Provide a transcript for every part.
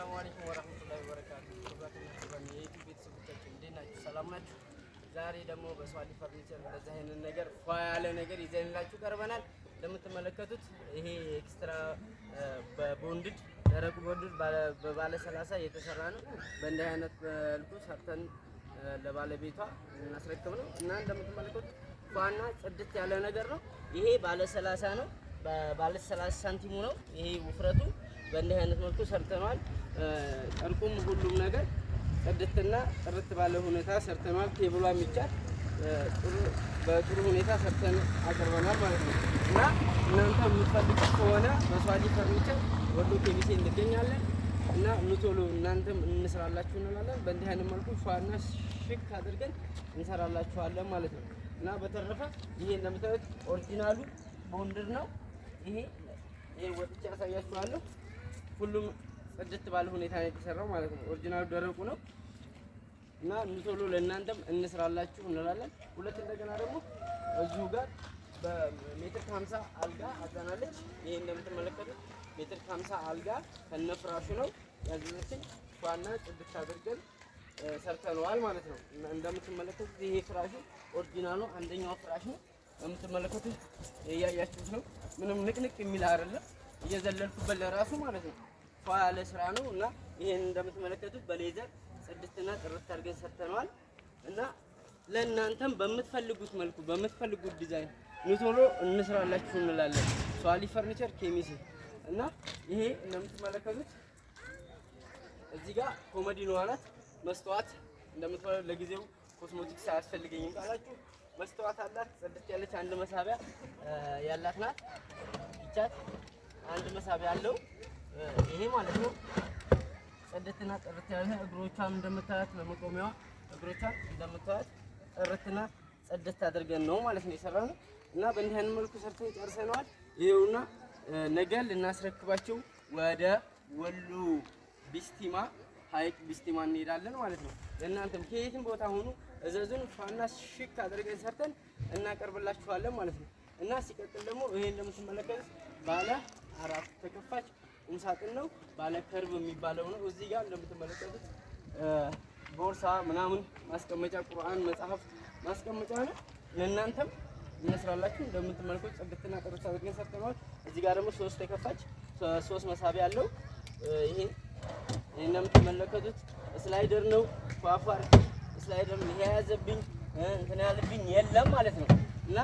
ሰላም አለይኩም ወራህመቱላሂ ወበረካቱሁ። የዩቲዩብ ቤተሰቦቻችን እንዴት ናችሁ? ሰላም ናችሁ? ዛሬ ደግሞ በሷሊ ፈርኒቸር እንደዚህ አይነት ነገር ፏ ያለ ነገር ይዘንላችሁ ቀርበናል። እንደምትመለከቱት ይሄ ኤክስትራ በቦንድድ ደረቁ ቦንድድ በባለ 30 የተሰራ ነው። በእንዲህ አይነት መልኩ ሰርተን ለባለቤቷ እናስረክብ ነው እና እንደምትመለከቱት ፏና ጽድት ያለ ነገር ነው። ይሄ ባለ 30 ነው። ባለ 30 ሳንቲሙ ነው። ይሄ ውፍረቱ በእንዲህ አይነት መልኩ ሰርተናል። ጨርቁም ሁሉም ነገር ጽድትና ጥርት ባለ ሁኔታ ሰርተናል። ቴብሏ የሚቻል በጥሩ ሁኔታ ሰርተን አቅርበናል ማለት ነው እና እናንተ የምትፈልጉት ከሆነ በሷሊ ፈርኒቸር ወሎ ኬሚሴ እንገኛለን እና ቶሎ እናንተም እንስራላችሁ እንላለን። በእንዲህ አይነት መልኩ ፏና ሽክ አድርገን እንሰራላችኋለን ማለት ነው እና በተረፈ ይሄ እንደምታዩት ኦሪጂናሉ ቦንድድ ነው። ይሄ ወጥቼ ያሳያችኋለሁ። ሁሉም ጽድት ባለ ሁኔታ ነው የተሰራው ማለት ነው። ኦሪጂናሉ ደረቁ ነው እና ቶሎ ለእናንተም እንስራላችሁ እንላለን። ሁለት እንደገና ደግሞ እዚሁ ጋር በሜትር ከ50 አልጋ አዛናለች። ይሄ እንደምትመለከቱት ሜትር ከ50 አልጋ ከነፍራሹ ነው ያዘዘችን። ፏና ጽድት አድርገን ሰርተነዋል ማለት ነው። እንደምትመለከቱት ይሄ ፍራሹ ኦሪጂናሉ አንደኛው ፍራሽ ነው። እንደምትመለከቱት እያያችሁት ነው። ምንም ንቅንቅ የሚል አይደለም። እየዘለልኩበት ለራሱ ማለት ነው ፏ ያለ ስራ ነው እና ይሄን እንደምትመለከቱት በሌዘር ጽድትና ጥርት አድርገን ሰርተነዋል እና ለእናንተም በምትፈልጉት መልኩ በምትፈልጉት ዲዛይን ቶሎ እንስራላችሁ እንላለን። ሷሊ ፈርኒቸር ኬሚሴ እና ይሄ እንደምትመለከቱት እዚህ ጋር ኮመዲኖ ናት። መስተዋት እንደምትመለከቱት ለጊዜው ኮስሞቲክስ አያስፈልገኝም ካላችሁ መስተዋት አላት። ጽድት ያለች አንድ መሳቢያ ያላት ናት። ይቻት አንድ መሳቢያ አለው ይሄ ማለት ነው። ጽድትና ጥርት ያለ እግሮቿን እንደምታዩት ለመቆሚያዋ እግሮቿን እንደምታዩት ጥርትና ጽድት አድርገን ነው ማለት ነው የሰራነው እና በእንዲህ አይነት መልኩ ሰርተን ጨርሰናል። ይሄውና ነገ ልናስረክባቸው ወደ ወሎ ቢስቲማ ሀይቅ ቢስቲማ እንሄዳለን ማለት ነው። ለእናንተም ከየትም ቦታ ሆኑ እዘዙን። ፏና ሽክ አድርገን ሰርተን እናቀርብላችኋለን ማለት ነው እና ሲቀጥል ደግሞ ይሄ እንደምትመለከቱት ባለ 4 ተከፋች ቁምሳጥን ነው። ባለ ከርብ የሚባለው ነው። እዚህ ጋር እንደምትመለከቱት ቦርሳ ምናምን ማስቀመጫ ቁርአን መጽሐፍ ማስቀመጫ ነው። ለእናንተም እንስራላችሁ። እንደምትመለከቱት ጽድትና ጥርት አድርገን ሰርተናል። እዚህ ጋር ደግሞ 3 ተከፋች 3 መሳቢያ አለው። ይሄ እንደምትመለከቱት ስላይደር ነው። ፏፏር ስላይደር ነው። ይሄ ያዘብኝ እንትን ያለብኝ የለም ማለት ነው እና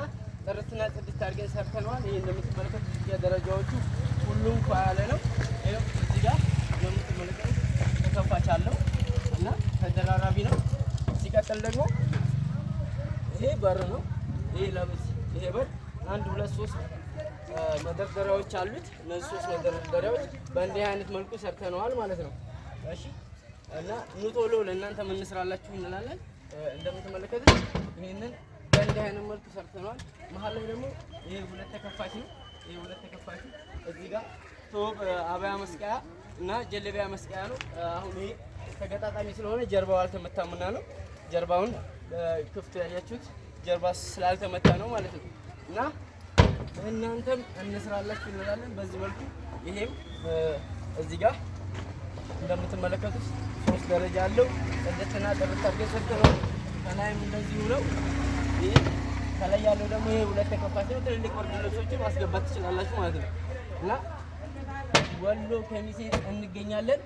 ጥርትና ጽድት አድርገን ሰርተናል። ይሄ እንደምትመለከቱት ደረጃዎቹ ሁሉም ፏ ያለ ነው። ይሄው እዚህ ጋር እንደምትመለከቱት ተከፋች አለው እና ተደራራቢ ነው። ሲቀጥል ደግሞ ይሄ በር ነው። ይሄ ለብስ ይሄ በር 1 2 3 መደርደሪያዎች አሉት። እነዚህ 3 መደርደሪያዎች በእንዲህ አይነት መልኩ ሰርተነዋል ማለት ነው። እሺ እና ቶሎ ለእናንተ ምን እንስራላችሁ እንላለን። እንደምትመለከቱት ይሄንን በእንዲህ አይነት መልኩ ሰርተነዋል። መሀል ላይ ደግሞ ይሄ 2 ተከፋች ነው። ይሄ 2 ተከፋች እዚህ ጋር ቶብ አባያ መስቀያ እና ጀለቢያ መስቀያ ነው። አሁን ይሄ ተገጣጣሚ ስለሆነ ጀርባው አልተመታምና ነው። ጀርባውን ክፍት ያያችሁት ጀርባ ስላልተመታ ነው ማለት ነው እና እናንተም እንስራላችሁ እንላለን በዚህ መልኩ። ይሄም እዚህ ጋር እንደምትመለከቱት 3 ደረጃ አለው። ጽድትና ጥርት አድርገን ሰርተነዋል። ከላይም እንደዚሁ ነው። ይሄ ከላይ ያለው ደግሞ ይሄ 2 ተከፋች ነው። ትልልቅ ወርድ ልብሶችን ማስገባት ትችላላችሁ ማለት ነው እና ወሎ ኬሚሴ እንገኛለን።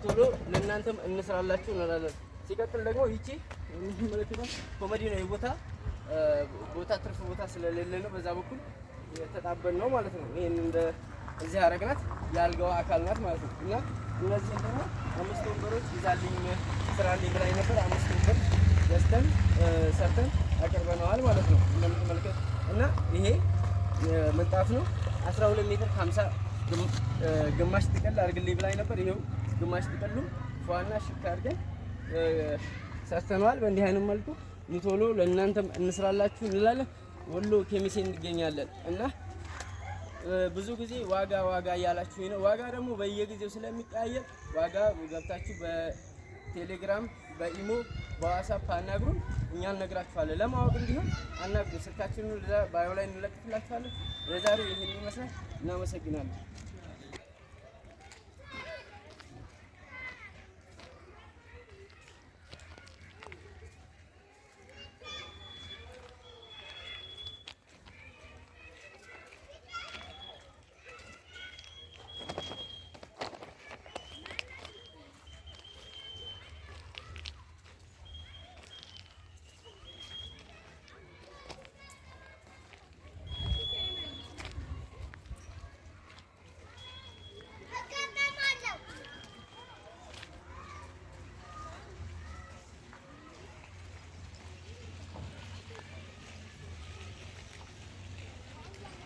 ቶሎ ለእናንተም እንስራላችሁ እንላለን። ሲቀጥል ደግሞ ይቺ የምትመለከቱት ኮሜዲ ነው። ቦታ ትርፍ ቦታ ስለሌለ ነው በዛ በኩል የተጣበን ነው ማለት ነው። ይሄን እንደ እዚህ አረግናት ያልጋው አካል ናት ማለት ነው እና እነዚህ ደግሞ 5 ወንበሮች ይዛልኝ ስራልኝ ብላኝ ነበር። 5 ወንበር ገዝተን ሰርተን አቀርበነዋል ማለት ነው እንደምትመለከቱት እና ይሄ ምንጣፍ ነው። 12 ሜትር ከ50 ግማሽ ጥቅል አድርግልኝ ብላኝ ነበር። ይሄው ግማሽ ጥቅሉ ፏና ሽክ አድርገን ሰርተነዋል በእንዲህ አይነት መልኩ። ቶሎ ለእናንተም እንስራላችሁ እንላለን። ወሎ ኬሚሴ እንገኛለን እና ብዙ ጊዜ ዋጋ እያላችሁ ነው። ዋጋ ደግሞ በየጊዜው ስለሚቀያየር ዋጋ ገብታችሁ በቴሌግራም በኢሞ በዋትስአፕ አናግሩን። እኛ እንነግራችኋለን። ለማወቅ እንዲሆን አናግሩን። ስልካችንን ባዮ ላይ እንለቅላችኋለን። ለዛሬ ይሄን ይመስላል። እናመሰግናለን።